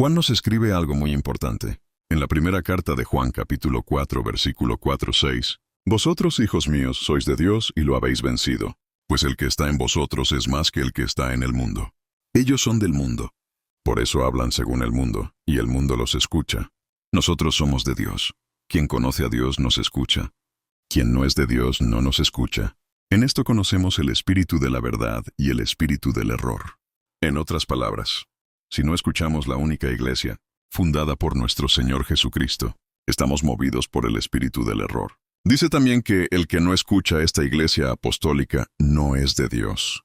Juan nos escribe algo muy importante. En la primera carta de Juan, capítulo 4, versículo 4-6, «Vosotros, hijos míos, sois de Dios y lo habéis vencido, pues el que está en vosotros es más que el que está en el mundo. Ellos son del mundo, por eso hablan según el mundo, y el mundo los escucha. Nosotros somos de Dios. Quien conoce a Dios nos escucha. Quien no es de Dios no nos escucha. En esto conocemos el espíritu de la verdad y el espíritu del error». En otras palabras, si no escuchamos la única iglesia, fundada por nuestro Señor Jesucristo, estamos movidos por el espíritu del error. Dice también que el que no escucha esta iglesia apostólica no es de Dios.